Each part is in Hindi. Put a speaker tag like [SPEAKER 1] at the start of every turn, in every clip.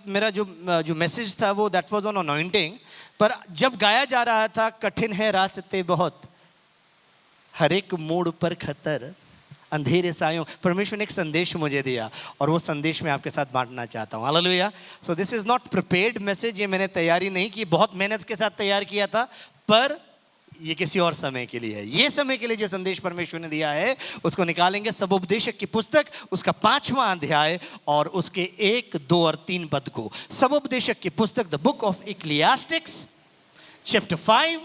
[SPEAKER 1] मेरा जो मैसेज था वो दैट वाज ऑन अनॉइंटिंग, पर जब गाया जा रहा था कठिन है रास्ते बहुत, हर एक मोड़ पर खतर, अंधेरे सायों, परमेश्वर ने एक संदेश मुझे दिया और वो संदेश मैं आपके साथ बांटना चाहता हूँ। Hallelujah. So this is not prepared message, ये मैंने तैयारी नहीं की, बहुत मेहनत के साथ तैयार किया था, पर ये किसी और समय के लिए है। ये समय के लिए जो संदेश परमेश्वर ने दिया है उसको निकालेंगे सबोपदेशक की पुस्तक, उसका 5वां अध्याय और उसके 1, 2 और 3 पद को। सबोपदेशक की पुस्तक, the book of Ecclesiastes, chapter 5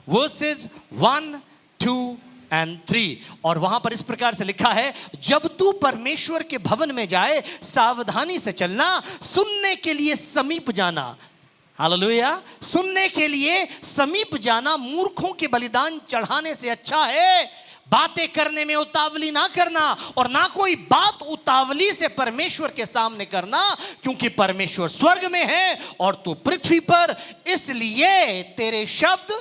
[SPEAKER 1] verses 1, 2 and 3। और वहां पर इस प्रकार से लिखा है, जब तू परमेश्वर के भवन में जाए सावधानी से चलना, सुनने के लिए समीप जाना। हालेलुया। सुनने के लिए समीप जाना मूर्खों के बलिदान चढ़ाने से अच्छा है। बातें करने में उतावली ना करना और ना कोई बात उतावली से परमेश्वर के सामने करना, क्योंकि परमेश्वर स्वर्ग में है और तू पृथ्वी पर, इसलिए तेरे शब्द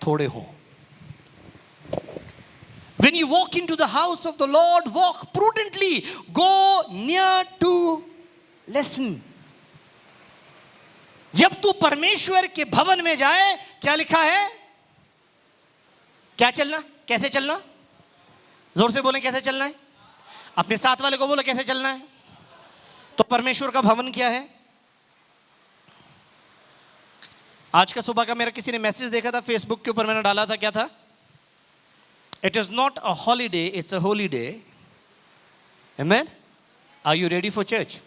[SPEAKER 1] थोड़े हो। When you walk into the house of the Lord, walk prudently, go near to listen। जब तू परमेश्वर के भवन में जाए, क्या लिखा है? क्या चलना? कैसे चलना? जोर से बोलें, कैसे चलना है? अपने साथ वाले को बोलो कैसे चलना है। तो परमेश्वर का भवन क्या है? आज का सुबह का मेरा किसी ने मैसेज देखा था फेसबुक के ऊपर, मैंने डाला था, क्या था? It is not a holiday, it's a holy day. Amen? Are you ready for church?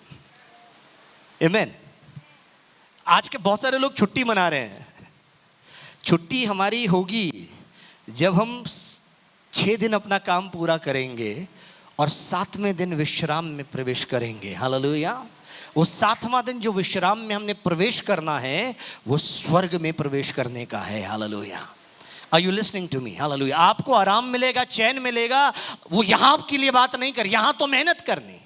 [SPEAKER 1] Amen? आज के बहुत सारे लोग छुट्टी मना रहे हैं। छुट्टी हमारी होगी जब हम 6 दिन अपना काम पूरा करेंगे और 7वें दिन विश्राम में प्रवेश करेंगे। हालेलुया। वो 7वां दिन जो विश्राम में हमने प्रवेश करना है, वो स्वर्ग में प्रवेश करने का है। Hallelujah. Are you listening to me? Hallelujah. आपको आराम मिलेगा, चैन मिलेगा, वो यहां की लिए बात नहीं कर, यहां तो मेहनत करनी है।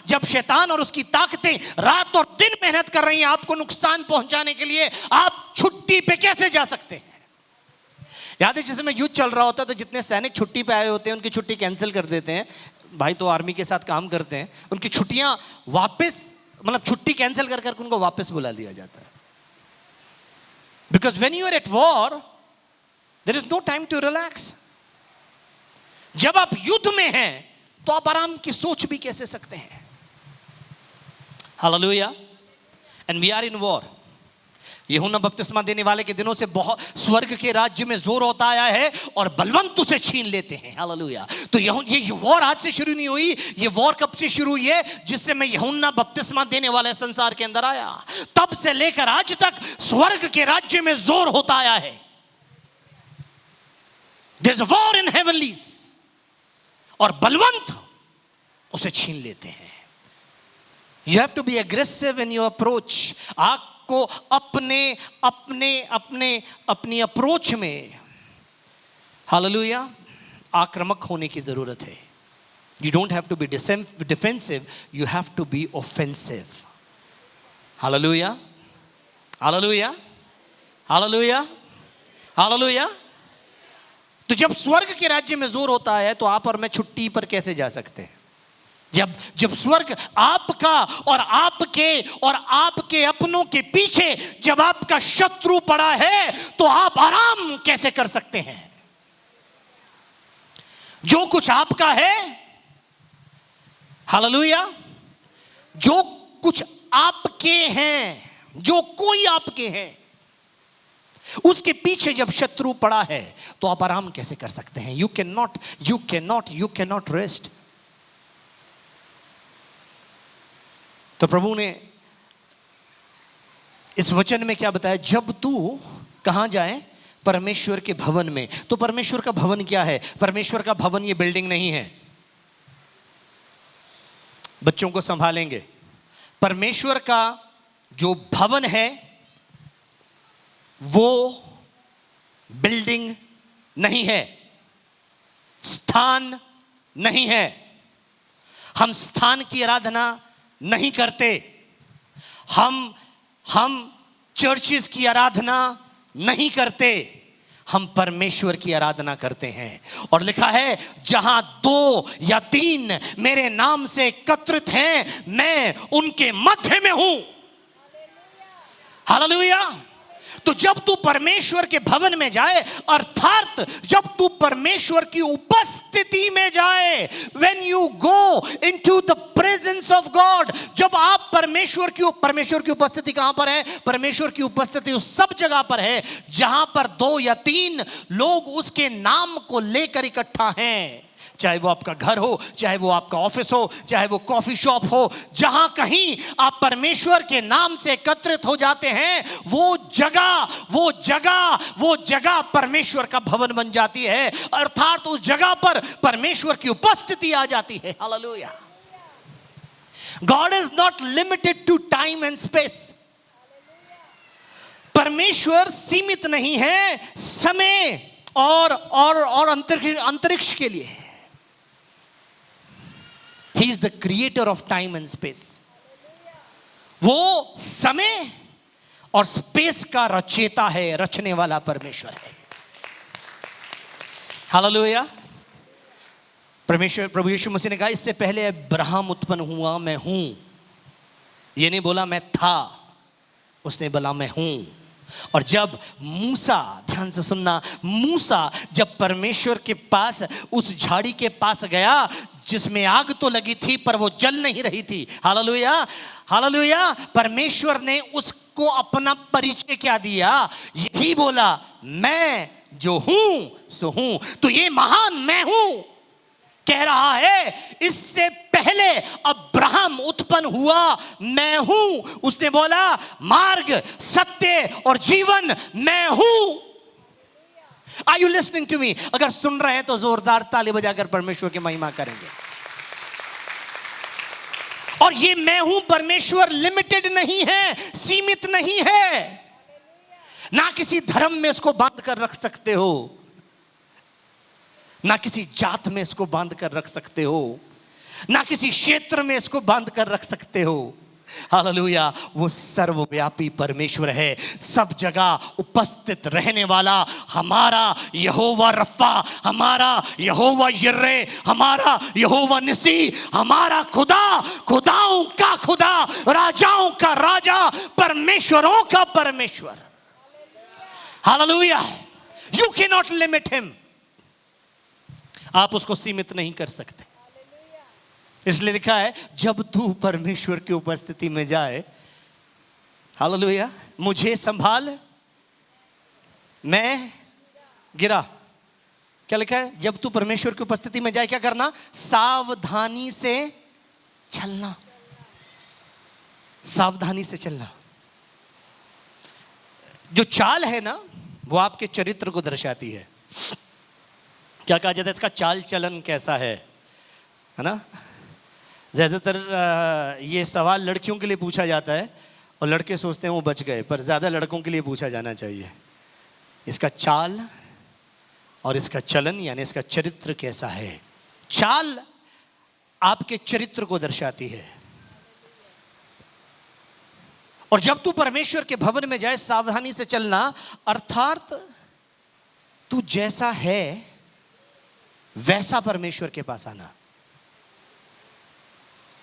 [SPEAKER 1] जब शैतान और उसकी ताकतें रात और दिन मेहनत कर रही हैं आपको नुकसान पहुंचाने के लिए, आप छुट्टी पे कैसे जा सकते हैं? याद है जिस समय युद्ध चल रहा होता है तो जितने सैनिक छुट्टी पे आए होते हैं उनकी छुट्टी कैंसिल कर देते हैं। भाई तो आर्मी के साथ काम करते हैं, उनकी छुट्टियां वापस, मतलब छुट्टी कैंसिल कर कर उनको वापस बुला लिया जाता है। Because when you are at war, there is no time to relax। जब आप युद्ध में हैं तो आप आराम की सोच भी कैसे सकते हैं? Hallelujah. And we are in war. यूहन्ना बपतिस्मा देने वाले के दिनों से बहुत स्वर्ग के राज्य में जोर होता आया है और बलवंत उसे छीन लेते हैं। हालेलुया। तो ये वॉर आज से शुरू नहीं हुई, ये वॉर कब से शुरू हुई है? जिससे मैं यूहन्ना बपतिस्मा देने वाले संसार के अंदर आया, तब से लेकर आज तक स्वर्ग के राज्य में जोर होता आया है। There's a war in heavenlies, और बलवंत उसे छीन लेते हैं। You have to be aggressive in your approach। आपको अपनी अप्रोच में, हालेलुया, आक्रामक होने की जरूरत है। You don't have to be defensive, you have to be offensive। Hallelujah, hallelujah, hallelujah, hallelujah. तो जब स्वर्ग के राज्य में जोर होता है तो आप और मैं छुट्टी पर कैसे जा सकते हैं? जब स्वर्ग आपका और आपके अपनों के पीछे जब आपका शत्रु पड़ा है तो आप आराम कैसे कर सकते हैं? जो कुछ आपका है, हालेलुया, जो कुछ आपके हैं, जो कोई आपके हैं, उसके पीछे जब शत्रु पड़ा है तो आप आराम कैसे कर सकते हैं? You can not rest. तो प्रभु ने इस वचन में क्या बताया? जब तू कहां जाए? परमेश्वर के भवन में। तो परमेश्वर का भवन क्या है? परमेश्वर का भवन ये बिल्डिंग नहीं है, बच्चों को संभालेंगे। परमेश्वर का जो भवन है वो बिल्डिंग नहीं है, स्थान नहीं है। हम स्थान की आराधना नहीं करते, हम चर्चेस की आराधना नहीं करते, हम परमेश्वर की आराधना करते हैं। और लिखा है जहां 2 या 3 मेरे नाम से एकत्रित हैं, मैं उनके मध्य में हूं। हालेलुया। तो जब तू परमेश्वर के भवन में जाए, अर्थात जब तू परमेश्वर की उपस्थिति में जाए, when you go into the presence of God, जब आप परमेश्वर की उपस्थिति कहां पर है? परमेश्वर की उपस्थिति उस सब जगह पर है जहां पर 2 या 3 लोग उसके नाम को लेकर इकट्ठा हैं। चाहे वो आपका घर हो, चाहे वो आपका ऑफिस हो, चाहे वो कॉफी शॉप हो, जहां कहीं आप परमेश्वर के नाम से एकत्रित हो जाते हैं, वो जगह परमेश्वर का भवन बन जाती है। अर्थात उस जगह पर परमेश्वर की उपस्थिति आ जाती है। Hallelujah. God is not limited to time and space. परमेश्वर सीमित नहीं है समय और अंतरिक्ष के लिए। He is the creator of time and space. वो समय और स्पेस का रचयिता है, रचने वाला परमेश्वर है। हालेलुया। परमेश्वर प्रभु यीशु मसीह ने कहा इससे पहले अब्राहम उत्पन्न हुआ मैं हूं। ये नहीं बोला मैं था, उसने बोला मैं हूं। और जब मूसा, ध्यान से सुनना, मूसा जब परमेश्वर के पास उस झाड़ी के पास गया जिसमें आग तो लगी थी पर वो जल नहीं रही थी। Hallelujah, hallelujah. परमेश्वर ने उसको अपना परिचय क्या दिया? यही बोला मैं जो हूं सो हूं। तो ये महान मैं हूं कह रहा है, इससे पहले अब्राहम उत्पन्न हुआ मैं हूं। उसने बोला मार्ग, सत्य और जीवन मैं हूं। Are you listening to me? अगर सुन रहे हैं तो जोरदार ताली बजाकर परमेश्वर की महिमा करेंगे। और ये मैं हूं परमेश्वर लिमिटेड नहीं है, सीमित नहीं है। ना किसी धर्म में इसको बांध कर रख सकते हो, ना किसी जात में इसको बांध कर रख सकते हो, ना किसी क्षेत्र में इसको बांध कर रख सकते हो। हालेलुया। वो सर्वव्यापी परमेश्वर है, सब जगह उपस्थित रहने वाला हमारा यहोवा रफ़ा, हमारा यहोवा यिर्रे, हमारा यहोवा निसी, हमारा खुदा, खुदाओं का खुदा, राजाओं का राजा, परमेश्वरों का परमेश्वर। Hallelujah. You can not limit him. आप उसको सीमित नहीं कर सकते। इसलिए लिखा है जब तू परमेश्वर की उपस्थिति में जाए, हालेलुया, मुझे संभाल मैं गिरा। क्या लिखा है? जब तू परमेश्वर की उपस्थिति में जाए क्या करना? सावधानी से चलना, सावधानी से चलना। जो चाल है ना, वो आपके चरित्र को दर्शाती है। क्या कहा जाता है इसका? चाल चलन कैसा है ना? ज़्यादातर ये सवाल लड़कियों के लिए पूछा जाता है और लड़के सोचते हैं वो बच गए, पर ज़्यादा लड़कों के लिए पूछा जाना चाहिए। इसका चाल और इसका चलन यानी इसका चरित्र कैसा है। चाल आपके चरित्र को दर्शाती है। और जब तू परमेश्वर के भवन में जाए, सावधानी से चलना, अर्थात तू जैसा है वैसा परमेश्वर के पास आना,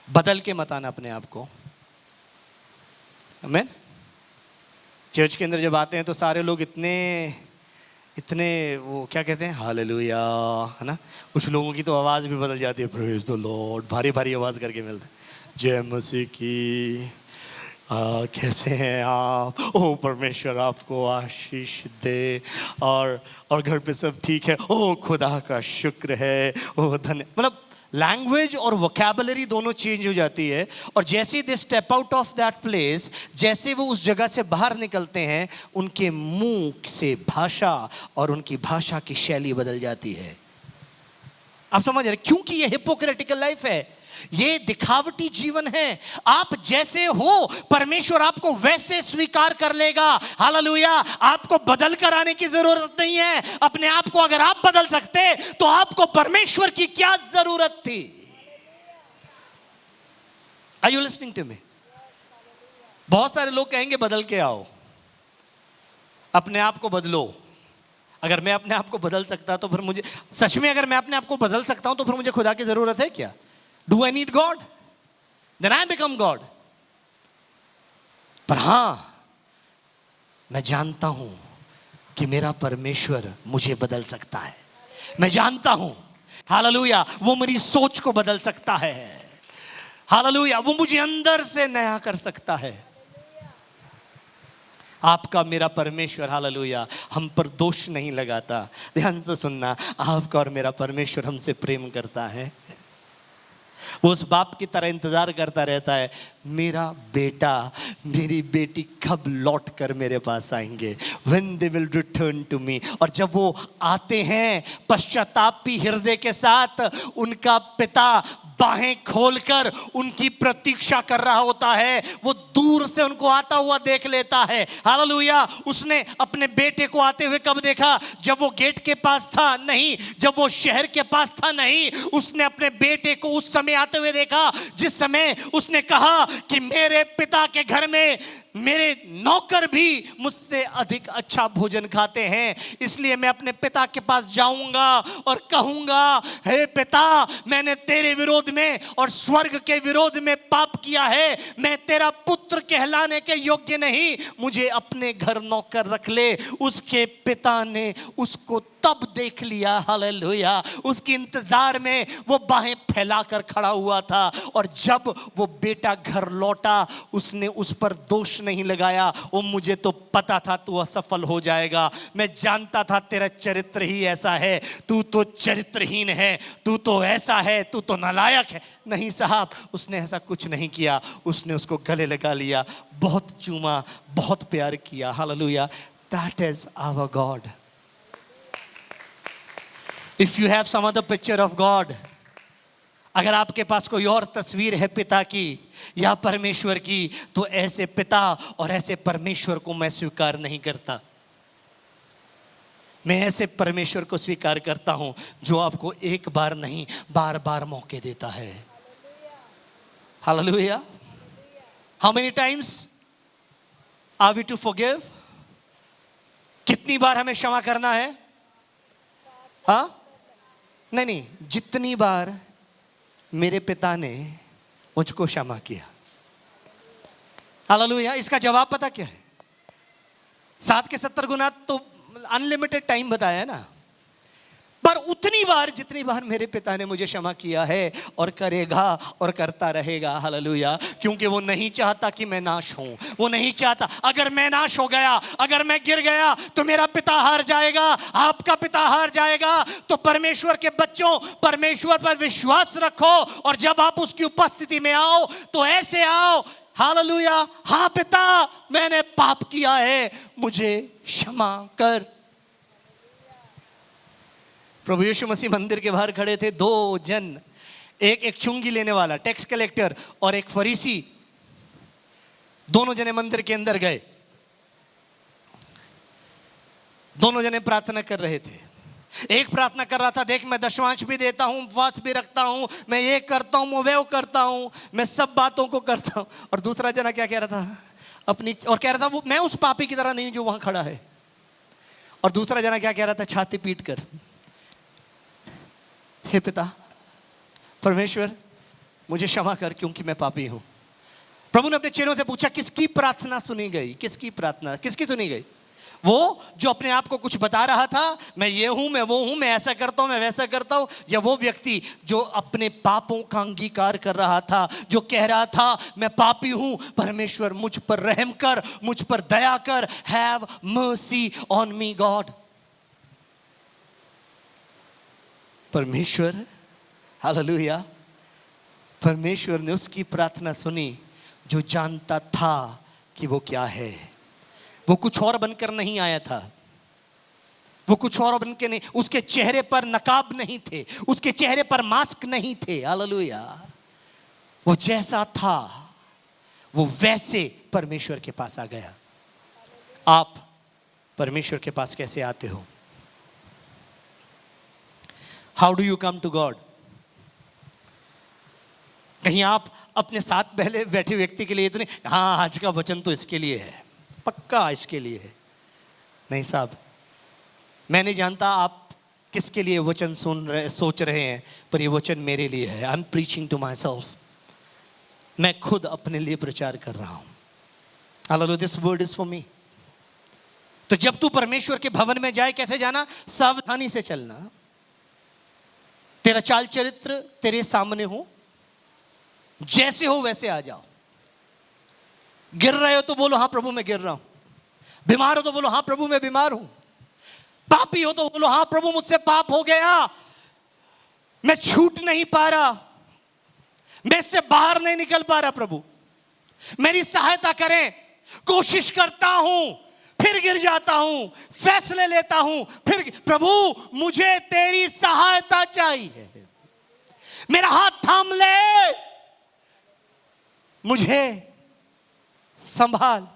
[SPEAKER 1] बदल के मत आना अपने आप को। आमीन। चर्च के अंदर जब आते हैं तो सारे लोग इतने वो क्या कहते हैं, हालेलुया, है ना? कुछ लोगों की तो आवाज़ भी बदल जाती है, प्रेज द लॉर्ड, भारी भारी आवाज़ करके मिलते हैं, जय मसीह की, कैसे हैं आप? ओ परमेश्वर आपको आशीष दे, और घर पे सब ठीक है, ओ खुदा का शुक्र है, ओ धन्य। मतलब लैंग्वेज और वोकैबुलरी दोनों चेंज हो जाती है। और जैसे दे step out of that place, जैसे वो उस जगह से बाहर निकलते हैं, उनके मुंह से भाषा और उनकी भाषा की शैली बदल जाती है। आप समझ रहे? क्योंकि ये हिपोक्रेटिकल लाइफ है, ये दिखावटी जीवन है। आप जैसे हो परमेश्वर आपको वैसे स्वीकार कर लेगा। हालेलुया। आपको बदल कर आने की जरूरत नहीं है। अपने आप को अगर आप बदल सकते तो आपको परमेश्वर की क्या जरूरत थी? Are you listening to me? बहुत सारे लोग कहेंगे बदल के आओ, अपने आप को बदलो, अगर मैं अपने आप को बदल सकता तो फिर मुझे, सच में अगर मैं अपने आप को बदल सकता हूं तो फिर मुझे खुदा की जरूरत है क्या? Do I need God? Then I become God. पर हां, मैं जानता हूं कि मेरा परमेश्वर मुझे बदल सकता है। मैं जानता हूं, हालेलुया, वो मेरी सोच को बदल सकता है। हालेलुया, वो मुझे अंदर से नया कर सकता है। आपका मेरा परमेश्वर, हालेलुया, हम पर दोष नहीं लगाता। ध्यान से सुनना, आपका और मेरा परमेश्वर हमसे प्रेम करता है। वो उस बाप की तरह इंतजार करता रहता है, मेरा बेटा मेरी बेटी कब लौट कर मेरे पास आएंगे, when they will return to me। और जब वो आते हैं पश्चातापी हृदय के साथ, उनका पिता बाहें खोलकर उनकी प्रतीक्षा कर रहा होता है। वो दूर से उनको आता हुआ देख लेता है। हालेलुया, उसने अपने बेटे को आते हुए कब देखा? जब वो गेट के पास था? नहीं। जब वो शहर के पास था? नहीं। उसने अपने बेटे को उस समय आते हुए देखा जिस समय उसने कहा कि मेरे पिता के घर में मेरे नौकर भी मुझसे अधिक अच्छा भोजन खाते हैं, इसलिए मैं अपने पिता के पास जाऊंगा और कहूंगा, हे पिता, मैंने तेरे विरोध में और स्वर्ग के विरोध में पाप किया है, मैं तेरा पुत्र कहलाने के योग्य नहीं, मुझे अपने घर नौकर रख ले। उसके पिता ने उसको तब देख लिया, हालेलुया, उसके इंतजार में वो बाहें फैलाकर खड़ा हुआ था। और जब वो बेटा घर लौटा, उसने उस पर दोष नहीं लगाया। वो, मुझे तो पता था तू असफल हो जाएगा, मैं जानता था तेरा चरित्र ही ऐसा है, तू तो चरित्रहीन है, तू तो ऐसा है, तू तो नालायक है। नहीं साहब, उसने ऐसा कुछ नहीं किया। उसने उसको गले लगा लिया, बहुत चूमा, बहुत प्यार किया। Hallelujah, that is our God. If you have some other picture of God, अगर आपके पास कोई और तस्वीर है पिता की या परमेश्वर की, तो ऐसे पिता और ऐसे परमेश्वर को मैं स्वीकार नहीं करता। मैं ऐसे परमेश्वर को स्वीकार करता हूं जो आपको एक बार नहीं, बार बार मौके देता है। Hallelujah. How many times are we to forgive? कितनी बार हमें क्षमा करना है? हाँ, नहीं, जितनी बार मेरे पिता ने मुझको क्षमा किया। हालेलुया। इसका जवाब पता क्या है? 7 के 70 गुना तो अनलिमिटेड टाइम बताया है ना, पर उतनी बार जितनी बार मेरे पिता ने मुझे क्षमा किया है और करेगा और करता रहेगा। हालेलुया, क्योंकि वो नहीं चाहता कि मैं नाश हूं। वो नहीं चाहता, अगर मैं नाश हो गया, अगर मैं गिर गया, तो मेरा पिता हार जाएगा, आपका पिता हार जाएगा। तो परमेश्वर के बच्चों, परमेश्वर पर विश्वास रखो, और जब आप उसकी उपस्थिति में आओ तो ऐसे आओ, हालेलुया, हाँ पिता, मैंने पाप किया है, मुझे क्षमा कर। प्रभु यीशु मसीह मंदिर के बाहर खड़े थे, 2 जन, एक चुंगी लेने वाला टैक्स कलेक्टर और एक फरीसी। दोनों जने मंदिर के अंदर गए, दोनों जने प्रार्थना कर रहे थे। एक प्रार्थना कर रहा था, देख मैं दशमांश भी देता हूं, उपवास भी रखता हूं, मैं ये करता हूं, मैं वो करता हूं, मैं सब बातों को करता हूं। और दूसरा जना क्या कह रहा था अपनी, और कह रहा था वो, मैं उस पापी की तरह नहीं जो वहां खड़ा है। और दूसरा जना क्या कह रहा था, छाती पीट कर, हे पिता परमेश्वर, मुझे क्षमा कर क्योंकि मैं पापी हूं। प्रभु ने अपने चेलों से पूछा, किसकी प्रार्थना सुनी गई? किसकी प्रार्थना, किसकी सुनी गई? वो जो अपने आप को कुछ बता रहा था, मैं ये हूं, मैं वो हूं, मैं ऐसा करता हूं, मैं वैसा करता हूं, या वो व्यक्ति जो अपने पापों का अंगीकार कर रहा था, जो कह रहा था मैं पापी हूं, परमेश्वर मुझ पर रहम कर, मुझ पर दया कर, have mercy on me God. परमेश्वर, हालेलुया, परमेश्वर ने उसकी प्रार्थना सुनी जो जानता था कि वो क्या है। वो कुछ और बनकर नहीं आया था, वो कुछ और बनकर नहीं, उसके चेहरे पर नकाब नहीं थे, उसके चेहरे पर मास्क नहीं थे। हालेलुया, वो जैसा था वो वैसे परमेश्वर के पास आ गया। आप परमेश्वर के पास कैसे आते हो? How do you come to God? कहीं आप अपने साथ पहले बैठे व्यक्ति के लिए तो नहीं, हाँ आज का वचन तो इसके लिए है, पक्का इसके लिए है। नहीं साहब, मैं नहीं जानता आप किसके लिए वचन सोच रहे हैं, पर ये वचन मेरे लिए है। I am preaching to myself. मैं खुद अपने लिए प्रचार कर रहा हूं। Hallelujah, this word is for me. तो जब तू परमेश्वर के भवन में जाए, कैसे जाना? सावधानी से चलना। तेरा चाल चरित्र तेरे सामने हो, जैसे हो वैसे आ जाओ। गिर रहे हो तो बोलो हाँ प्रभु मैं गिर रहा हूं। बीमार हो तो बोलो हाँ प्रभु मैं बीमार हूं। पापी हो तो बोलो हाँ प्रभु मुझसे पाप हो गया, मैं छूट नहीं पा रहा, मैं इससे बाहर नहीं निकल पा रहा, प्रभु मेरी सहायता करें। कोशिश करता हूं, फिर गिर जाता हूं, फैसले लेता हूं, फिर प्रभु मुझे तेरी सहायता चाहिए, मेरा हाथ थाम ले, मुझे संभाल,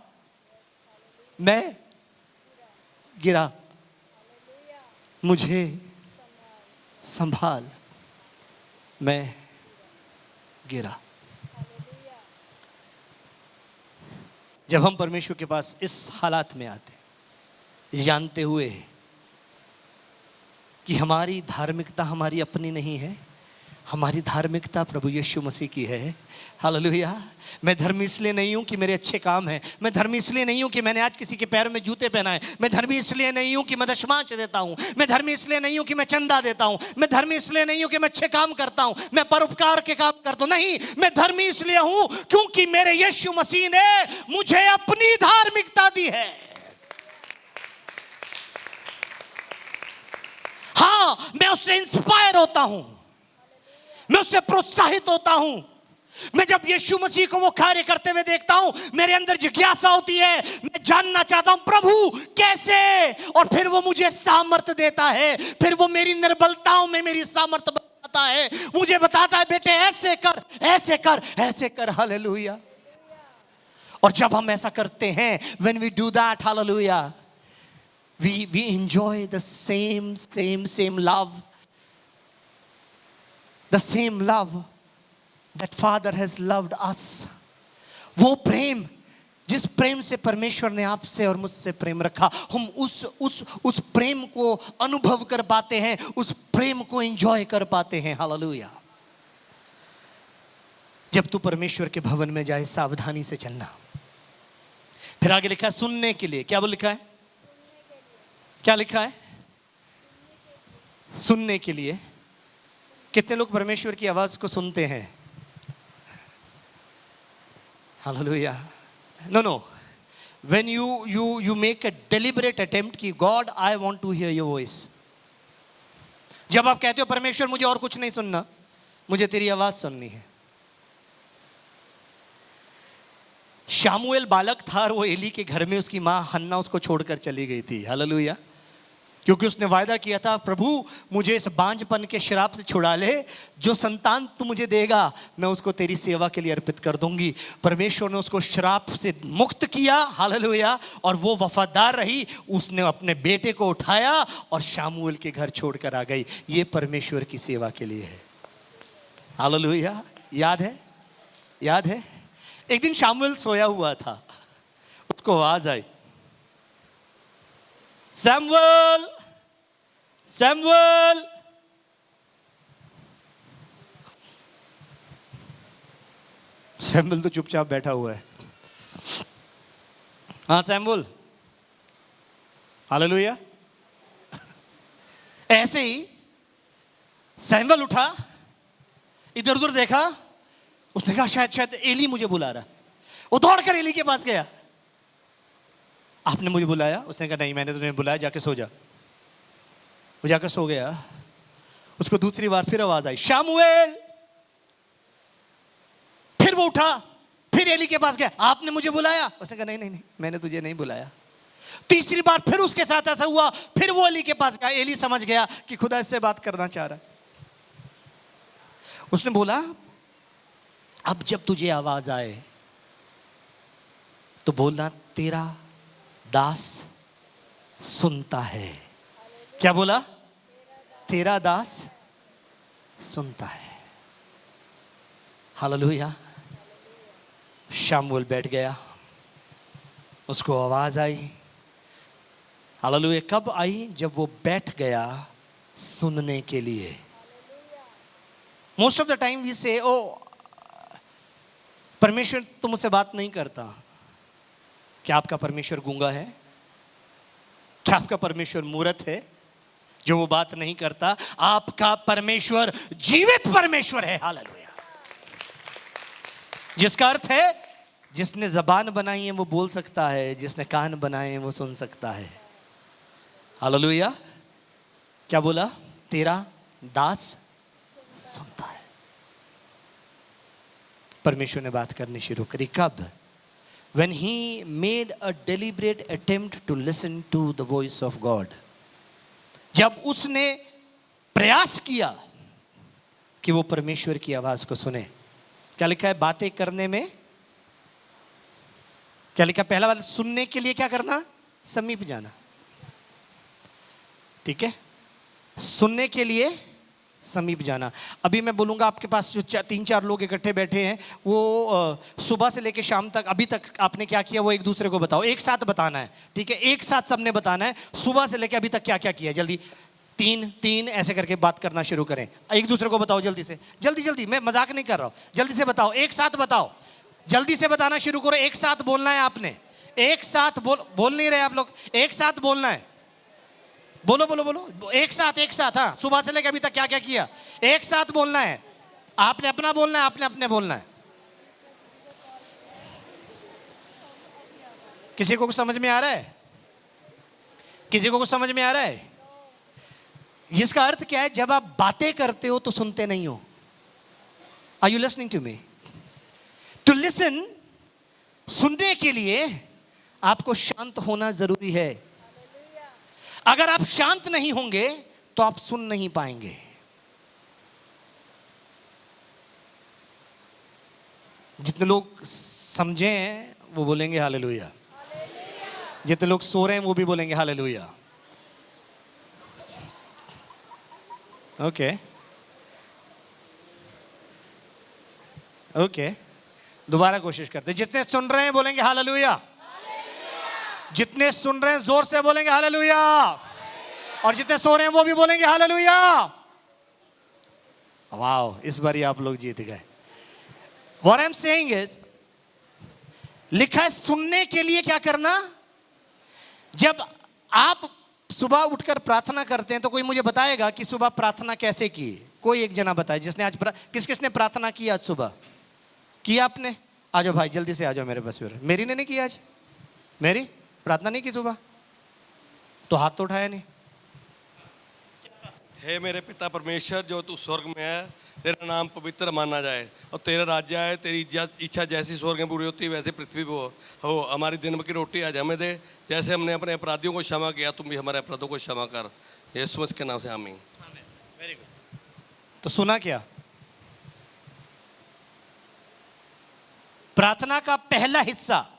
[SPEAKER 1] मैं गिरा, मुझे संभाल, मैं गिरा। जब हम परमेश्वर के पास इस हालात में आते, जानते हुए कि हमारी धार्मिकता हमारी अपनी नहीं है, हमारी धार्मिकता प्रभु यीशु मसीह की है। हालेलुया। मैं धर्मी इसलिए नहीं हूं कि मेरे अच्छे काम हैं, मैं धर्मी इसलिए नहीं हूं कि मैंने आज किसी के पैर में जूते पहनाए, मैं धर्मी इसलिए नहीं हूं कि मैं दशमांश देता हूं, मैं धर्मी इसलिए नहीं हूं कि मैं चंदा देता हूं, मैं धर्मी इसलिए नहीं हूं कि मैं अच्छे काम करता हूं, मैं परोपकार के काम करता हूं। नहीं, मैं धर्मी इसलिए हूं क्योंकि मेरे यीशु मसीह ने मुझे अपनी धार्मिकता दी है। हाँ, मैं उससे इंस्पायर होता हूं, मैं उससे प्रोत्साहित होता हूं। मैं जब यीशु मसीह को वो कार्य करते हुए देखता हूं, मेरे अंदर जिज्ञासा होती है, मैं जानना चाहता हूं प्रभु कैसे, और फिर वो मुझे सामर्थ्य देता है, फिर वो मेरी निर्बलताओं में मेरी सामर्थ्य बताता है, मुझे बताता है बेटे ऐसे कर, ऐसे कर, ऐसे कर। हालेलुया। और जब हम ऐसा करते हैं, when we do that, hallelujah, we enjoy the same love, the same love that Father has loved us। वो प्रेम जिस प्रेम से परमेश्वर ने आपसे और मुझसे प्रेम रखा, हम उस प्रेम को अनुभव कर पाते हैं, उस प्रेम को एंजॉय कर पाते हैं। हालेलुया। जब तू परमेश्वर के भवन में जाए, सावधानी से चलना। फिर आगे लिखा है सुनने के लिए। क्या वो लिखा है? क्या लिखा है? सुनने के लिए। कितने लोग परमेश्वर की आवाज को सुनते हैं? Hallelujah. No, when you make a deliberate attempt कि God I want to hear your voice। जब आप कहते हो परमेश्वर मुझे और कुछ नहीं सुनना, मुझे तेरी आवाज सुननी है। शामुएल बालक था और वो एली के घर में उसकी माँ हन्ना उसको छोड़कर चली गई थी। हालेलुया। क्योंकि उसने वायदा किया था प्रभु मुझे इस बांझपन के श्राप से छुड़ा ले, जो संतान तू मुझे देगा मैं उसको तेरी सेवा के लिए अर्पित कर दूंगी। परमेश्वर ने उसको श्राप से मुक्त किया। हालेलुया। और वो वफादार रही, उसने अपने बेटे को उठाया और शामुएल के घर छोड़कर आ गई। ये परमेश्वर की सेवा के लिए है। हालेलुया। याद है? याद है? एक दिन शामुएल सोया हुआ था, उसको आवाज आई, सैमुएल, सैमुएल। सैमुएल तो चुपचाप बैठा हुआ है। हाँ सैमुएल। हालेलुया। ऐसे ही सैमुएल उठा, इधर उधर देखा, उसने कहा शायद एली मुझे बुला रहा। वो दौड़कर एली के पास गया। आपने मुझे बुलाया? उसने कहा नहीं, मैंने तुम्हें बुलाया, जाके सो जा। वो जाकर सो गया। उसको दूसरी बार फिर आवाज आई, शामुएल। फिर वो उठा, फिर एली के पास गया, आपने मुझे बुलाया? उसने कहा नहीं, मैंने तुझे नहीं बुलाया। तीसरी बार फिर उसके साथ ऐसा हुआ, फिर वो एली के पास गया। एली समझ गया कि खुदा इससे बात करना चाह रहा है। उसने बोला अब जब तुझे आवाज आए तो बोलना तेरा दास सुनता है। क्या बोला? तेरा दास सुनता है। हालेलुया। शामुएल बैठ गया, उसको आवाज आई, हालेलुया। कब आई? जब वो बैठ गया सुनने के लिए। Most of the time we say ओ परमेश्वर तो मुझसे बात नहीं करता। क्या आपका परमेश्वर गूंगा है? क्या आपका परमेश्वर मूर्त है जो वो बात नहीं करता? आपका परमेश्वर जीवित परमेश्वर है। हालेलुया। जिसका अर्थ है जिसने जबान बनाई है वो बोल सकता है, जिसने कान बनाए हैं वो सुन सकता है। हालेलुया। क्या बोला? तेरा दास सुनता है। परमेश्वर ने बात करनी शुरू करी। कब? When he made a deliberate attempt to listen to the voice of God. जब उसने प्रयास किया कि वो परमेश्वर की आवाज को सुने। क्या लिखा है? बातें करने में क्या लिखा? पहला बात, सुनने के लिए क्या करना? समीप जाना। ठीक है, सुनने के लिए समीप जाना। अभी मैं बोलूंगा, आपके पास जो 3-4 लोग इकट्ठे बैठे हैं, वो सुबह से लेकर शाम तक अभी तक आपने क्या किया वो एक दूसरे को बताओ। एक साथ बताना है, ठीक है? एक साथ सबने बताना है सुबह से लेकर अभी तक क्या क्या किया। जल्दी 3-3 ऐसे करके बात करना शुरू करें। एक दूसरे को बताओ जल्दी से, जल्दी जल्दी। मैं मजाक नहीं कर रहा हूं, जल्दी से बताओ, एक साथ बताओ, जल्दी से बताना शुरू करो। एक साथ बोलना है आपने। एक साथ बोल नहीं रहे आप लोग, एक साथ बोलना है। बोलो बोलो बोलो, एक साथ एक साथ। हाँ, सुबह से लेकर अभी तक क्या क्या किया, एक साथ बोलना है। आपने अपना बोलना है, आपने अपने बोलना है। किसी को कुछ समझ में आ रहा है? किसी को कुछ समझ में आ रहा है? जिसका अर्थ क्या है? जब आप बातें करते हो तो सुनते नहीं हो। Are you listening to me? To listen, सुनने के लिए आपको शांत होना जरूरी है। अगर आप शांत नहीं होंगे तो आप सुन नहीं पाएंगे। जितने लोग समझे हैं वो बोलेंगे हालेलुया। जितने लोग सो रहे हैं वो भी बोलेंगे हालेलुया। ओके ओके, दोबारा कोशिश करते हैं। जितने सुन रहे हैं बोलेंगे हालेलुया। जितने सुन रहे हैं जोर से बोलेंगे हालेलुया। और जितने सो रहे हैं वो भी बोलेंगे हालेलुया। वाओ, इस बार आप लोग जीत गए। What I'm saying is, लिखा है सुनने के लिए क्या करना? जब आप सुबह उठकर प्रार्थना करते हैं तो कोई मुझे बताएगा कि सुबह प्रार्थना कैसे की? कोई एक जना बताए जिसने आज किसने प्रार्थना की आज सुबह? किया आपने? आ जाओ भाई, जल्दी से आ जाओ मेरे पास। मेरी ने नहीं की आज? मेरी प्रार्थना नहीं की सुबह? तो हाथ तो उठाया नहीं।
[SPEAKER 2] हे मेरे पिता परमेश्वर जो तू स्वर्ग में है, तेरा नाम पवित्र माना जाए और तेरा राज्य आए। तेरी इच्छा जैसी स्वर्ग में पूरी होती है वैसे पृथ्वी पर हो। हमारी दिन भर की रोटी आज हमें दे, जैसे हमने अपने अपराधियों को क्षमा किया तुम भी हमारे अपराधों को क्षमा कर। यीशु मसीह के नाम से आमीन।
[SPEAKER 1] Very good. तो सुना क्या? प्रार्थना का पहला हिस्सा।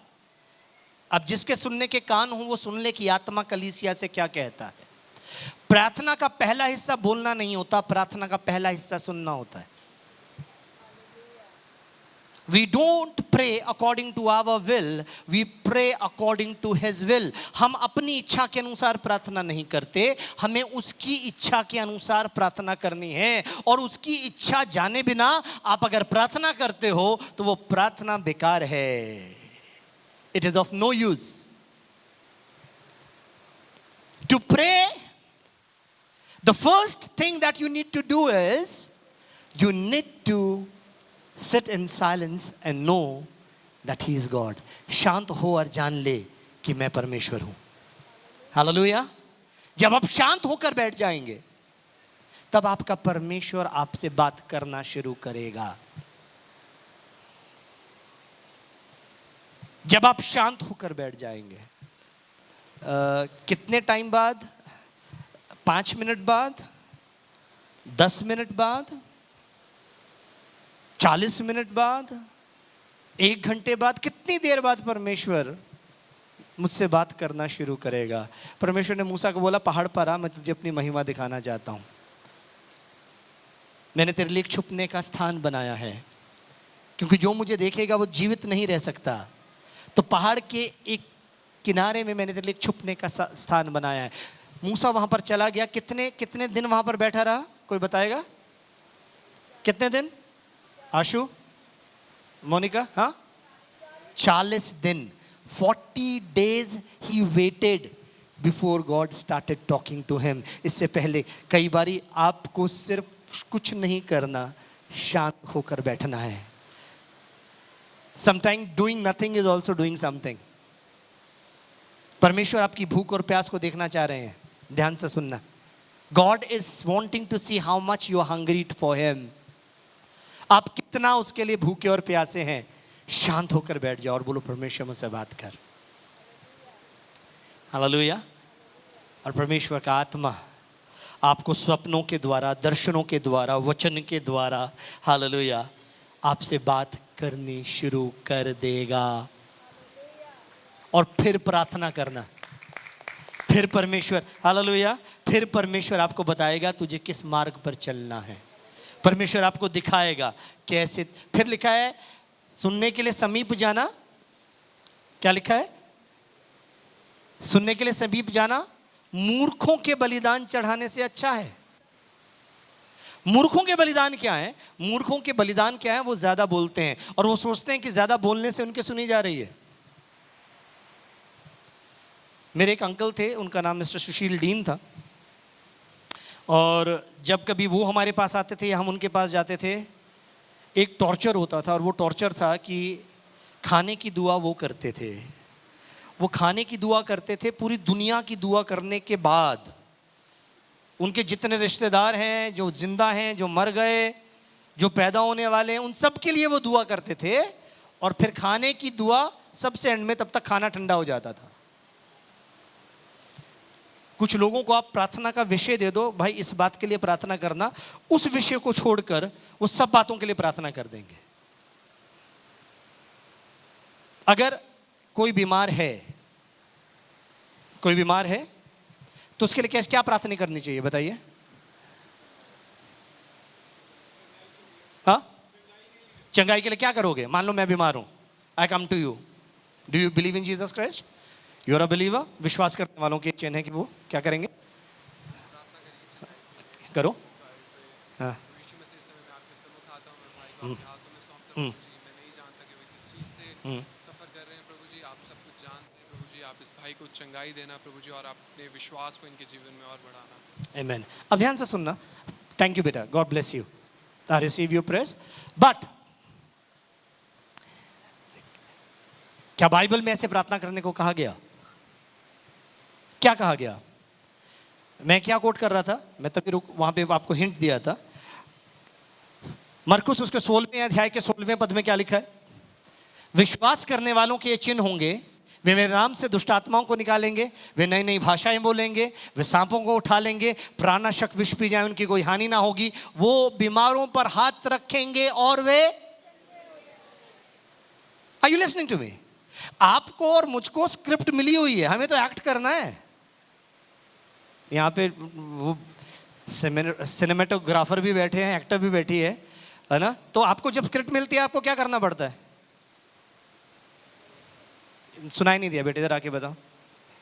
[SPEAKER 1] अब जिसके सुनने के कान हो वो सुन ले कि आत्मा कलीसिया से क्या कहता है। प्रार्थना का पहला हिस्सा बोलना नहीं होता, प्रार्थना का पहला हिस्सा सुनना होता है। We don't pray according to our will, we pray according to His will. हम अपनी इच्छा के अनुसार प्रार्थना नहीं करते, हमें उसकी इच्छा के अनुसार प्रार्थना करनी है। और उसकी इच्छा जाने बिना आप अगर प्रार्थना करते हो तो वो प्रार्थना बेकार है। It is of no use. To pray, the first thing that you need to do is you need to sit in silence and know that He is God. शांत हो और जान ले कि मैं परमेश्वर हूं। हालेलुया। जब आप शांत होकर बैठ जाएंगे तब आपका परमेश्वर आपसे बात करना शुरू करेगा। जब आप शांत होकर बैठ जाएंगे, कितने टाइम बाद? 5 मिनट बाद, 10 मिनट बाद, 40 मिनट बाद, 1 घंटे बाद, कितनी देर बाद परमेश्वर मुझसे बात करना शुरू करेगा? परमेश्वर ने मूसा को बोला पहाड़ पर आ, मैं तुझे अपनी महिमा दिखाना चाहता हूं। मैंने तेरे लिए एक छुपने का स्थान बनाया है, क्योंकि जो मुझे देखेगा वो जीवित नहीं रह सकता। तो पहाड़ के एक किनारे में मैंने तेरे लिए एक छुपने का स्थान बनाया है। मूसा वहां पर चला गया, कितने कितने दिन वहां पर बैठा रहा, कोई बताएगा कितने दिन? आशु, मोनिका, हाँ 40 दिन, 40 days he waited before God started talking to him. इससे पहले कई बारी आपको सिर्फ कुछ नहीं करना, शांत होकर बैठना है। Sometimes doing nothing is also doing something. परमेश्वर आपकी भूख और प्यास को देखना चाह रहे हैं, ध्यान से सुनना। God is wanting to see how much you are hungry for him. आप कितना उसके लिए भूखे और प्यासे हैं। शांत होकर बैठ जाओ और बोलो परमेश्वर मुझसे बात कर। हालेलुया। और परमेश्वर का आत्मा आपको स्वप्नों के द्वारा, दर्शनों के द्वारा, वचन के द्वारा, हालेलुया, आपसे बात करनी शुरू कर देगा। और फिर प्रार्थना करना, फिर परमेश्वर, हालेलुया, फिर परमेश्वर आपको बताएगा तुझे किस मार्ग पर चलना है। परमेश्वर आपको दिखाएगा कैसे। फिर लिखा है सुनने के लिए समीप जाना, क्या लिखा है? सुनने के लिए समीप जाना मूर्खों के बलिदान चढ़ाने से अच्छा है। मूर्खों के बलिदान क्या है? मूर्खों के बलिदान क्या है? वो ज्यादा बोलते हैं और वो सोचते हैं कि ज्यादा बोलने से उनके सुनी जा रही है। मेरे एक अंकल थे, उनका नाम मिस्टर सुशील डीन था, और जब कभी वो हमारे पास आते थे या हम उनके पास जाते थे, एक टॉर्चर होता था। और वो टॉर्चर था कि खाने की दुआ वो करते थे। वो खाने की दुआ करते थे, पूरी दुनिया की दुआ करने के बाद उनके जितने रिश्तेदार हैं, जो जिंदा हैं, जो मर गए, जो पैदा होने वाले हैं, उन सब के लिए वो दुआ करते थे। और फिर खाने की दुआ सबसे एंड में, तब तक खाना ठंडा हो जाता था। कुछ लोगों को आप प्रार्थना का विषय दे दो, भाई इस बात के लिए प्रार्थना करना, उस विषय को छोड़कर वो सब बातों के लिए प्रार्थना कर देंगे। अगर कोई बीमार है, कोई बीमार है, तो उसके लिए कैसे, क्या प्रार्थना करनी चाहिए बताइए? हाँ, चंगाई के लिए क्या करोगे? मान लो मैं बीमार हूं, I come to you, do you believe in Jesus Christ? You are a believer. विश्वास करने वालों की चिन्ह है कि वो क्या करेंगे? करो। हाँ,
[SPEAKER 3] आप इस भाई को चंगाई देना प्रभु जी, और अपने विश्वास को इनके जीवन में और बढ़ाना।
[SPEAKER 1] आमीन। अब ध्यान से सुनना। थैंक यू बेटा, God bless you, I receive your prayers. But क्या बाइबल में ऐसे प्रार्थना करने को कहा गया? क्या कहा गया? मैं क्या कोट कर रहा था? मैं तभी वहां पे आपको हिंट दिया था। मरकुस उसके 16वें अध्याय के 16वें पद में क्या लिखा है? विश्वास करने वालों के ये चिन्ह होंगे, वे मेरे नाम से दुष्ट आत्माओं को निकालेंगे, वे नई नई भाषाएं बोलेंगे, वे सांपों को उठा लेंगे, प्राणनाशक विष पी जाए उनकी कोई हानि ना होगी, वो बीमारों पर हाथ रखेंगे और वे। Are you listening to me? आपको और मुझको स्क्रिप्ट मिली हुई है, हमें तो एक्ट करना है। यहाँ पे वो सिनेमेटोग्राफर भी बैठे हैं, एक्टर भी बैठी है ना? तो आपको जब स्क्रिप्ट मिलती है आपको क्या करना पड़ता है? सुनाई नहीं दिया बेटे, जरा आके बताओ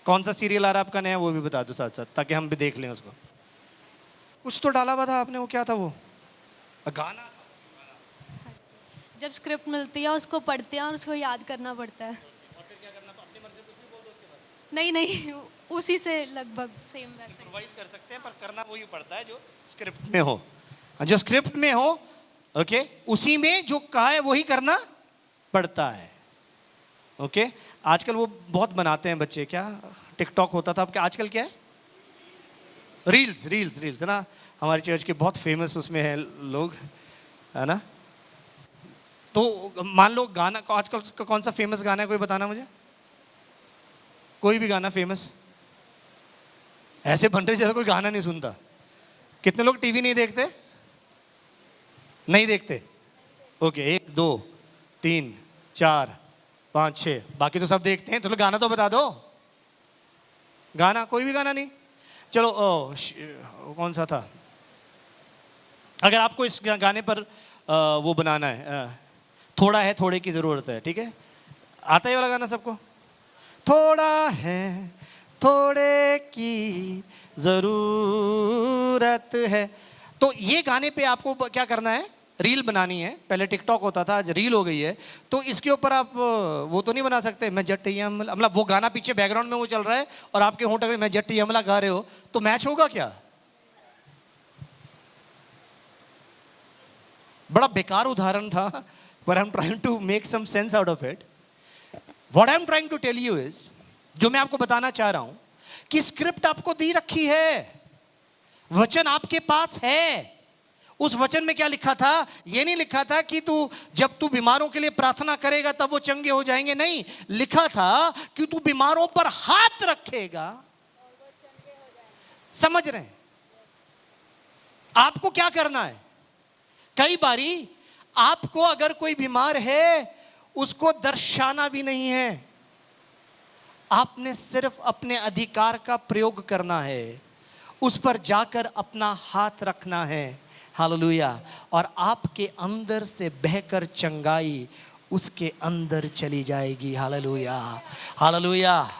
[SPEAKER 1] कौन सा सीरियल आ रहा है आपका नया, वो भी बता दो साथ साथ, ताकि हम भी देख लें उसको। कुछ तो डाला हुआ था आपने, वो क्या था? वो गाना।
[SPEAKER 4] जब स्क्रिप्ट मिलती है उसको पढ़ते हैं और उसको याद करना पड़ता है।
[SPEAKER 1] और फिर क्या करना? अपनी मर्जी से कुछ भी बोल दो उसके बाद?
[SPEAKER 4] नहीं नहीं, उसी से लगभग सेम वैसे
[SPEAKER 1] इम्प्रोवाइज कर सकते हैं, पर करना वही पड़ता है जो स्क्रिप्ट में हो। जो स्क्रिप्ट में हो, ओके, उसी में जो कहा है वही करना पड़ता है। ओके, आजकल वो बहुत बनाते हैं बच्चे, क्या टिकटॉक होता था, अब क्या आजकल क्या है? रील्स, रील्स, रील्स है ना? हमारी चर्च के बहुत फेमस उसमें है लोग, है ना? तो मान लो गाना, आजकल कौन सा फेमस गाना है, कोई बताना मुझे? कोई भी गाना फेमस? ऐसे बन रहे जैसे कोई गाना नहीं सुनता। कितने लोग टीवी नहीं देखते? नहीं देखते? ओके, 1 2 3 4 5 6, बाकी तो सब देखते हैं। तो गाना तो बता दो, गाना कोई भी गाना नहीं? चलो कौन सा था? अगर आपको इस गाने पर वो बनाना है, थोड़ा है थोड़े की जरूरत है, ठीक है? आता ही वाला गाना सबको? थोड़ा है, थोड़े की जरूरत है। तो ये गाने पे आपको क्या करना है, रील बनानी है। पहले टिकटॉक होता था, आज रील हो गई है। तो इसके ऊपर आप वो तो नहीं बना सकते, मैं जट यमला, मतलब वो गाना पीछे बैकग्राउंड में वो चल रहा है और आपके होंठ अगर मैं जट यमला गा रहे हो, तो मैच होगा क्या? बड़ा बेकार उदाहरण था, but I'm trying to make some sense out of it. What I'm trying to tell you is, जो मैं आपको बताना चाह रहा हूं कि स्क्रिप्ट आपको दी रखी है, वचन आपके पास है। उस वचन में क्या लिखा था? ये नहीं लिखा था कि जब तू बीमारों के लिए प्रार्थना करेगा तब वो चंगे हो जाएंगे, नहीं, लिखा था कि तू बीमारों पर हाथ रखेगा, समझ रहे हैं? आपको क्या करना है? कई बारी आपको अगर कोई बीमार है उसको दर्शाना भी नहीं है, आपने सिर्फ अपने अधिकार का प्रयोग करना है, उस पर जाकर अपना हाथ रखना है। हालेलुया। और आपके अंदर से बहकर चंगाई उसके अंदर चली जाएगी। Hallelujah, hallelujah.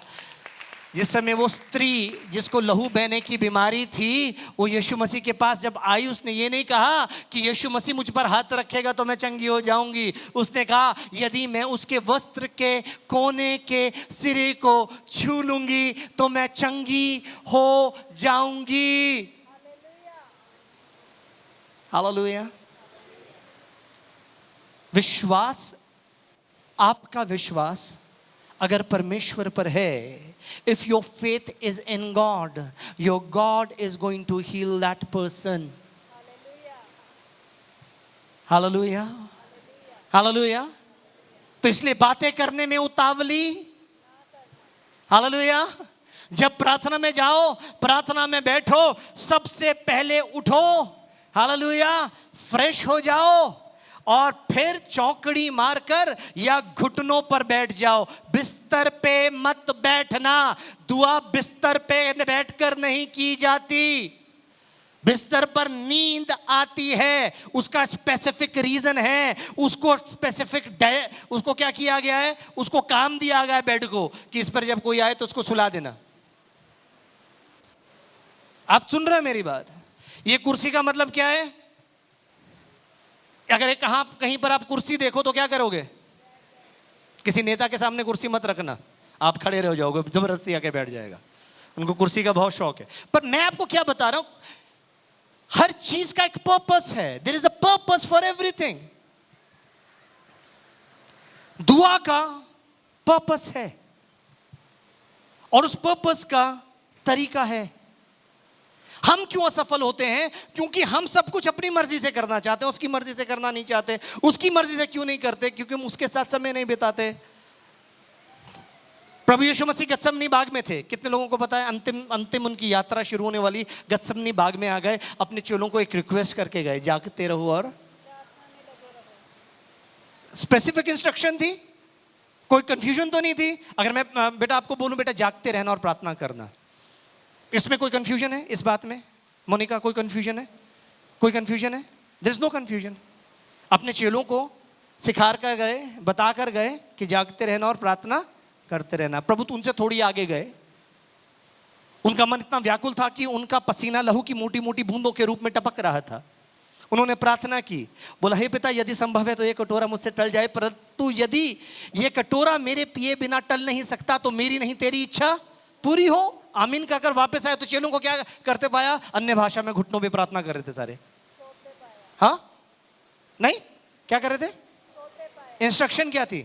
[SPEAKER 1] जिस समय वो स्त्री जिसको लहू बहने की बीमारी थी, वो यीशु मसीह के पास जब आई, उसने ये नहीं कहा कि यीशु मसीह मुझ पर हाथ रखेगा तो मैं चंगी हो जाऊंगी। उसने कहा यदि मैं उसके वस्त्र के कोने के सिरे को छू लूंगी तो मैं चंगी हो जाऊंगी। हालेलुया। विश्वास, आपका विश्वास अगर परमेश्वर पर है, if your faith is in God, your God is going to heal that person. Hallelujah. Hallelujah. तो इसलिए बातें करने में उतावली। हालेलुया। जब प्रार्थना में जाओ, प्रार्थना में बैठो, सबसे पहले उठो, हालेलुया, फ्रेश हो जाओ और फिर चौकड़ी मारकर या घुटनों पर बैठ जाओ। बिस्तर पे मत बैठना। दुआ बिस्तर पे बैठकर नहीं की जाती। बिस्तर पर नींद आती है, उसका स्पेसिफिक रीजन है, उसको उसको क्या किया गया है, उसको काम दिया गया है बेड को कि इस पर जब कोई आए तो उसको सुला देना। आप सुन रहे हैं मेरी बात? ये कुर्सी का मतलब क्या है? अगर कहीं पर आप कुर्सी देखो तो क्या करोगे? किसी नेता के सामने कुर्सी मत रखना, आप खड़े रह जाओगे, जबरदस्ती आके बैठ जाएगा। उनको कुर्सी का बहुत शौक है। पर मैं आपको क्या बता रहा हूं, हर चीज का एक पर्पस है। There is a purpose for everything. दुआ का पर्पस है और उस पर्पस का तरीका है। हम क्यों असफल होते हैं? क्योंकि हम सब कुछ अपनी मर्जी से करना चाहते हैं, उसकी मर्जी से करना नहीं चाहते। उसकी मर्जी से क्यों नहीं करते? क्योंकि हम उसके साथ समय नहीं बिताते। प्रभु यीशु मसीह गत्समनी बाग में थे। कितने लोगों को पता है? अंतिम उनकी यात्रा शुरू होने वाली गत्समनी बाग में आ गए, अपने चेलों को एक रिक्वेस्ट करके गए, जागते रहो और स्पेसिफिक इंस्ट्रक्शन थी, कोई कंफ्यूजन तो नहीं थी। अगर मैं बेटा आपको बोलूं बेटा जागते रहना और प्रार्थना करना, इसमें कोई कंफ्यूजन है? इस बात में मोनिका कोई कंफ्यूजन है? कोई कंफ्यूजन है? There is no confusion. अपने चेलों को सिखा कर गए, बता कर गए कि जागते रहना और प्रार्थना करते रहना। प्रभु तो उनसे थोड़ी आगे गए। उनका मन इतना व्याकुल था कि उनका पसीना लहू की मोटी मोटी बूंदों के रूप में टपक रहा था। उन्होंने प्रार्थना की, बोला हे पिता यदि संभव है तो ये कटोरा मुझसे टल जाए, परंतु यदि ये कटोरा मेरे पिए बिना टल नहीं सकता तो मेरी नहीं तेरी इच्छा पूरी हो। आमीन कहकर वापस आए तो चेलों को क्या करते पाया? अन्य भाषा में घुटनों पे प्रार्थना कर रहे थे सारे। हाँ नहीं, क्या कर रहे थे? इंस्ट्रक्शन क्या थी?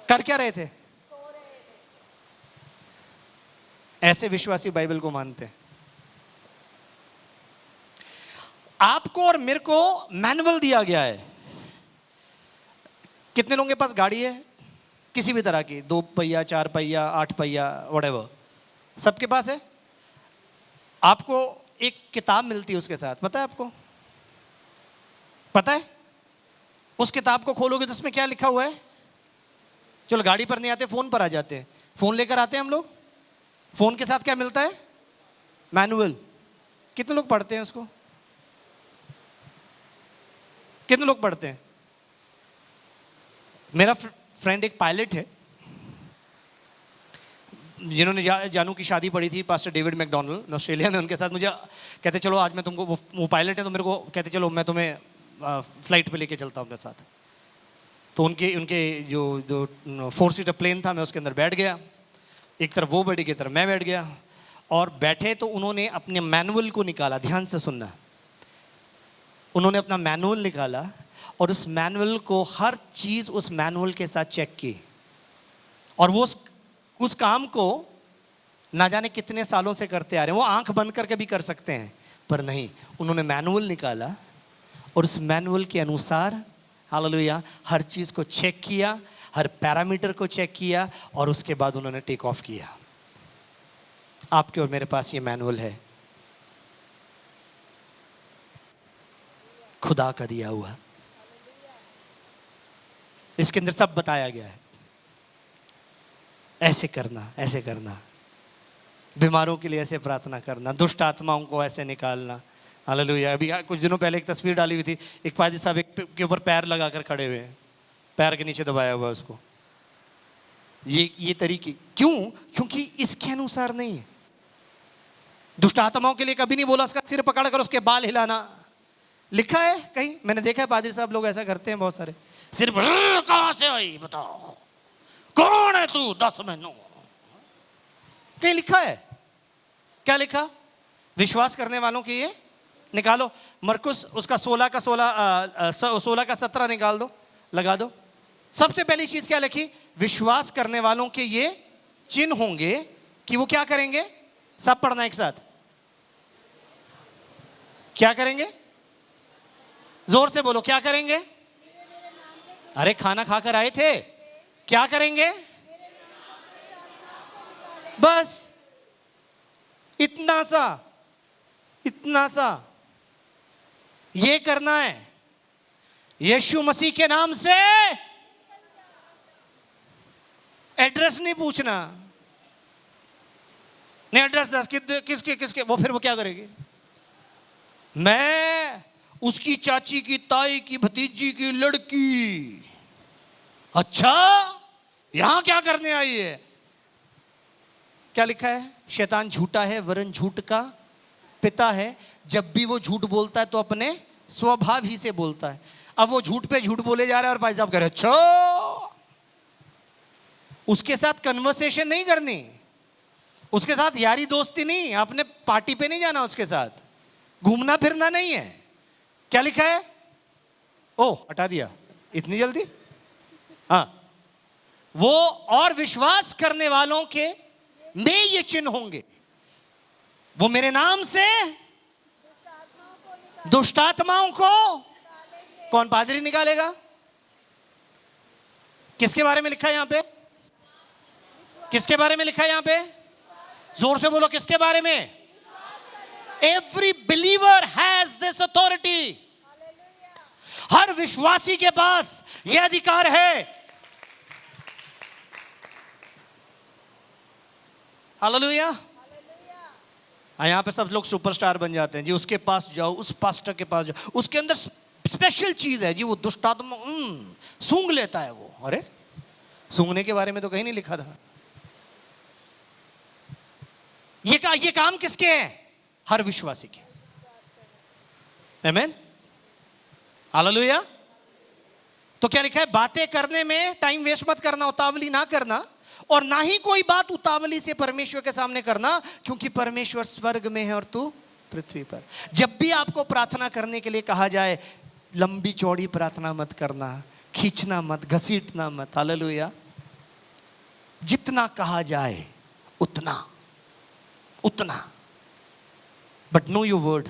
[SPEAKER 1] कर क्या रहे थे? ऐसे विश्वासी बाइबल को मानते हैं। आपको और मेरे को मैनुअल दिया गया है। कितने लोगों के पास गाड़ी है? किसी भी तरह की, 2 पहिया, 4 पहिया, 8 पहिया, व्हाटएवर, सबके पास है। आपको एक किताब मिलती है उसके साथ, पता है आपको? पता है? उस किताब को खोलोगे तो उसमें क्या लिखा हुआ है? चलो गाड़ी पर नहीं आते, फोन पर आ जाते हैं। फोन लेकर आते हैं हम लोग, फोन के साथ क्या मिलता है? मैनुअल। कितने लोग पढ़ते हैं उसको? कितने लोग पढ़ते हैं? मेरा फ्रेंड एक पायलट है, जिन्होंने जानू की शादी पड़ी थी, पास्टर डेविड मैकडोनल्ड ऑस्ट्रेलिया में, उनके साथ मुझे कहते चलो आज मैं तुमको, वो पायलट है तो मेरे को कहते चलो मैं तुम्हें फ्लाइट पे लेके चलता हूँ अपने साथ। तो उनके उनके जो जो 4 सीटर प्लेन था, मैं उसके अंदर बैठ गया, एक तरफ वो बैठी, एक तरफ मैं बैठ गया, और बैठे तो उन्होंने अपने मैनुअल को निकाला, ध्यान से सुनना, उन्होंने अपना मैनुअल निकाला और उस मैनुअल को, हर चीज़ उस मैनुअल के साथ चेक की, और वो उस काम को ना जाने कितने सालों से करते आ रहे हैं। वो आंख बंद करके भी कर सकते हैं, पर नहीं, उन्होंने मैनुअल निकाला और उस मैनुअल के अनुसार, हालेलुया, हर चीज़ को चेक किया, हर पैरामीटर को चेक किया, और उसके बाद उन्होंने टेक ऑफ किया। आपके और मेरे पास ये मैनुअल है, खुदा का दिया हुआ, इसके अंदर सब बताया गया है, ऐसे करना, ऐसे करना, बीमारों के लिए ऐसे प्रार्थना करना, दुष्ट आत्माओं को ऐसे निकालना। हालेलुया। अभी कुछ दिनों पहले एक तस्वीर डाली हुई थी, एक पादरी साहब एक के ऊपर पैर लगाकर खड़े हुए हैं, पैर के नीचे दबाया हुआ उसको। ये तरीके क्यों? क्योंकि इसके अनुसार नहीं है। दुष्ट आत्माओं के लिए कभी नहीं बोला उसका सिर पकड़कर उसके बाल हिलाना, लिखा है कहीं, मैंने देखा है पादरी साहब लोग ऐसा करते हैं बहुत सारे, सिर कहां से आई बताओ, कौन है तू, 10 महीनों, कहीं लिखा है? क्या लिखा? विश्वास करने वालों की ये निकालो, मरकुस उसका 16 का 17 निकाल दो, लगा दो। सबसे पहली चीज क्या लिखी? विश्वास करने वालों के ये चिन्ह होंगे कि वो क्या करेंगे? सब पढ़ना एक साथ, क्या करेंगे? जोर से बोलो, क्या करेंगे? अरे खाना खाकर आए थे, क्या करेंगे? बस इतना सा, इतना सा ये करना है, यीशु मसीह के नाम से। एड्रेस नहीं पूछना, नहीं एड्रेस दस किसके किसके, वो फिर वो क्या करेगी? मैं उसकी चाची की ताई की भतीजी की लड़की। अच्छा, यहां क्या करने आई है? क्या लिखा है? शैतान झूठा है वरन झूठ का पिता है। जब भी वो झूठ बोलता है तो अपने स्वभाव ही से बोलता है। अब वो झूठ पे झूठ बोले जा रहा है और भाई साहब कह रहे अच्छा, उसके साथ कन्वर्सेशन नहीं करनी, उसके साथ यारी दोस्ती नहीं, आपने पार्टी पे नहीं जाना, उसके साथ घूमना फिरना नहीं है। क्या लिखा है? ओ हटा दिया इतनी जल्दी। हाँ, वो और विश्वास करने वालों के में ये चिन्ह होंगे, वो मेरे नाम से दुष्ट आत्माओं को कौन पादरी निकालेगा? किसके बारे में लिखा है यहां पे? किसके बारे में लिखा है यहां पे? जोर से बोलो, किसके बारे में? Every believer has this authority. हर विश्वासी के पास यह अधिकार है। हालेलुया। यहां पे सब लोग सुपरस्टार बन जाते हैं जी, उसके पास जाओ, उस पास्टर के पास जाओ, उसके अंदर स्पेशल चीज है जी, वो दुष्ट आत्मा सूंघ लेता है वो। अरे सूंघने के बारे में तो कहीं नहीं लिखा था। ये काम किसके हैं? हर विश्वासी के। आमीन, हालेलुया। तो क्या लिखा है? बातें करने में टाइम वेस्ट मत करना, उतावली ना करना, और ना ही कोई बात उतावली से परमेश्वर के सामने करना, क्योंकि परमेश्वर स्वर्ग में है और तू पृथ्वी पर। जब भी आपको प्रार्थना करने के लिए कहा जाए, लंबी चौड़ी प्रार्थना मत करना, खींचना मत, घसीटना मत। हालेलुया। जितना कहा जाए उतना उतना, बट नो योर वर्ड।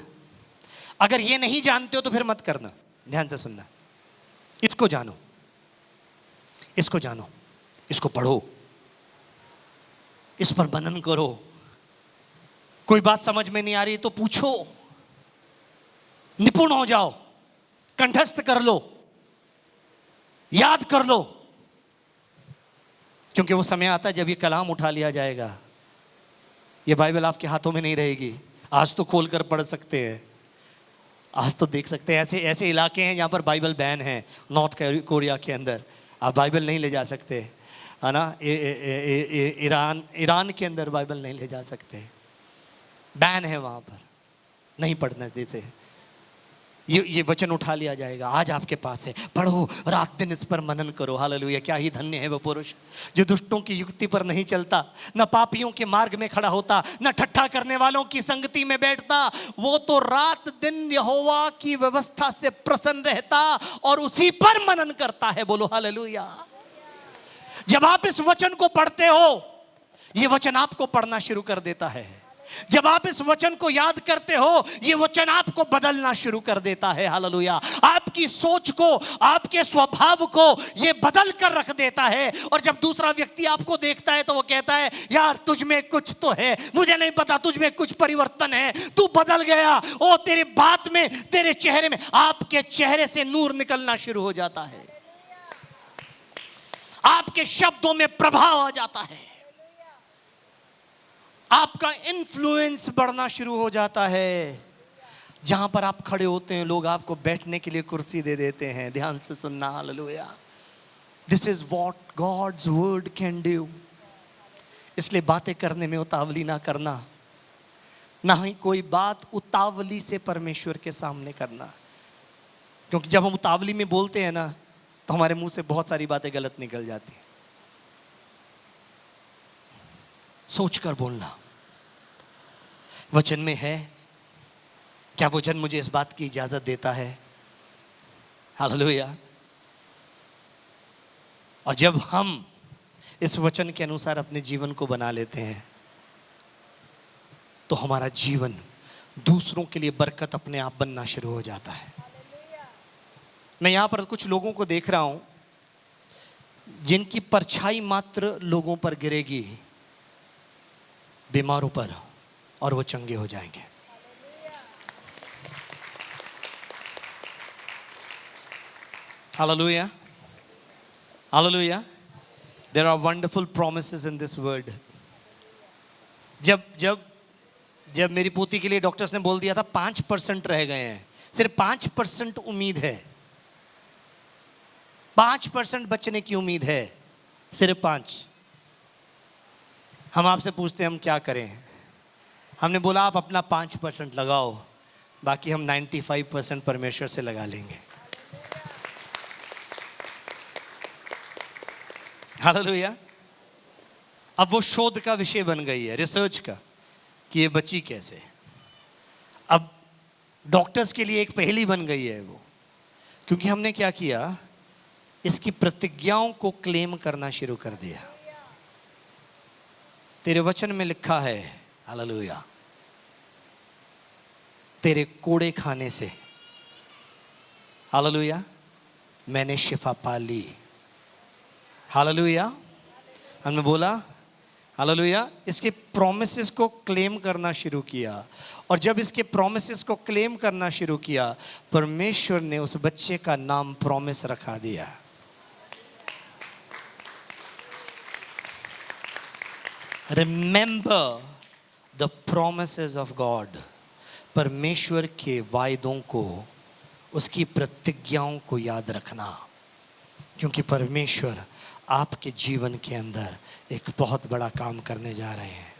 [SPEAKER 1] अगर ये नहीं जानते हो तो फिर मत करना। ध्यान से सुनना, इसको जानो, इसको जानो, इसको पढ़ो, इस पर मनन करो। कोई बात समझ में नहीं आ रही तो पूछो, निपुण हो जाओ, कंठस्थ कर लो, याद कर लो, क्योंकि वो समय आता है जब ये कलाम उठा लिया जाएगा। ये बाइबल आपके हाथों में नहीं रहेगी। आज तो खोल कर पढ़ सकते हैं, आज तो देख सकते हैं। ऐसे ऐसे इलाके हैं जहां पर बाइबल बैन है, नॉर्थ कोरिया के अंदर आप बाइबल नहीं ले जा सकते। है ना, ईरान के अंदर बाइबल नहीं ले जा सकते, बैन है वहाँ पर, नहीं पढ़ने देते। ये वचन उठा लिया जाएगा, आज आपके पास है, पढ़ो, रात दिन इस पर मनन करो। हालेलुया। क्या ही धन्य है वो पुरुष जो दुष्टों की युक्ति पर नहीं चलता, न पापियों के मार्ग में खड़ा होता, न ठट्ठा करने वालों की संगति में बैठता। वो तो रात दिन यहोवा की व्यवस्था से प्रसन्न रहता और उसी पर मनन करता है। बोलो हालेलुया। जब आप इस वचन को पढ़ते हो, ये वचन आपको पढ़ना शुरू कर देता है। जब आप इस वचन को याद करते हो, ये वचन आपको बदलना शुरू कर देता है। हालेलुया। आपकी सोच को, आपके स्वभाव को ये बदल कर रख देता है। और जब दूसरा व्यक्ति आपको देखता है तो वो कहता है, यार तुझ में कुछ तो है, मुझे नहीं पता, तुझ में कुछ परिवर्तन है, तू बदल गया। ओ तेरे बात में, तेरे चेहरे में, आपके चेहरे से नूर निकलना शुरू हो जाता है, आपके शब्दों में प्रभाव आ जाता है, आपका इन्फ्लुएंस बढ़ना शुरू हो जाता है। जहां पर आप खड़े होते हैं, लोग आपको बैठने के लिए कुर्सी दे देते हैं। ध्यान से सुनना। Hallelujah. This is what God's word can do. इसलिए बातें करने में उतावली ना करना, ना ही कोई बात उतावली से परमेश्वर के सामने करना। क्योंकि जब हम उतावली में बोलते हैं ना, तो हमारे मुंह से बहुत सारी बातें गलत निकल जाती हैं। सोचकर बोलना। वचन में है, क्या वचन मुझे इस बात की इजाजत देता है? हालेलुया। और जब हम इस वचन के अनुसार अपने जीवन को बना लेते हैं, तो हमारा जीवन दूसरों के लिए बरकत अपने आप बनना शुरू हो जाता है। मैं यहां पर कुछ लोगों को देख रहा हूं, जिनकी परछाई मात्र लोगों पर गिरेगी, बीमारों पर, और वो चंगे हो जाएंगे। Hallelujah. Hallelujah. There are wonderful promises in this word. जब मेरी पोती के लिए डॉक्टर्स ने बोल दिया था 5% रह गए हैं, सिर्फ 5% उम्मीद है, 5% बचने की उम्मीद है, सिर्फ 5। हम आपसे पूछते हैं हम क्या करें? हमने बोला आप अपना 5% लगाओ, बाकी हम 95% परमेश्वर से लगा लेंगे। हालेलुया। अब वो शोध का विषय बन गई है, रिसर्च का, कि ये बची कैसे। अब डॉक्टर्स के लिए एक पहेली बन गई है वो, क्योंकि हमने क्या किया, इसकी प्रतिज्ञाओं को क्लेम करना शुरू कर दिया। तेरे वचन में लिखा है, हालेलुया, तेरे कोड़े खाने से, हालेलुया, मैंने शिफा पा ली। हालेलुया। हमने बोला हालेलुया। इसके प्रॉमिसेस को क्लेम करना शुरू किया, और जब इसके प्रॉमिसेस को क्लेम करना शुरू किया, परमेश्वर ने उस बच्चे का नाम प्रॉमिस रखा दिया। Remember the promises of God. परमेश्वर के वायदों को, उसकी प्रतिज्ञाओं को याद रखना, क्योंकि परमेश्वर आपके जीवन के अंदर एक बहुत बड़ा काम करने जा रहे हैं।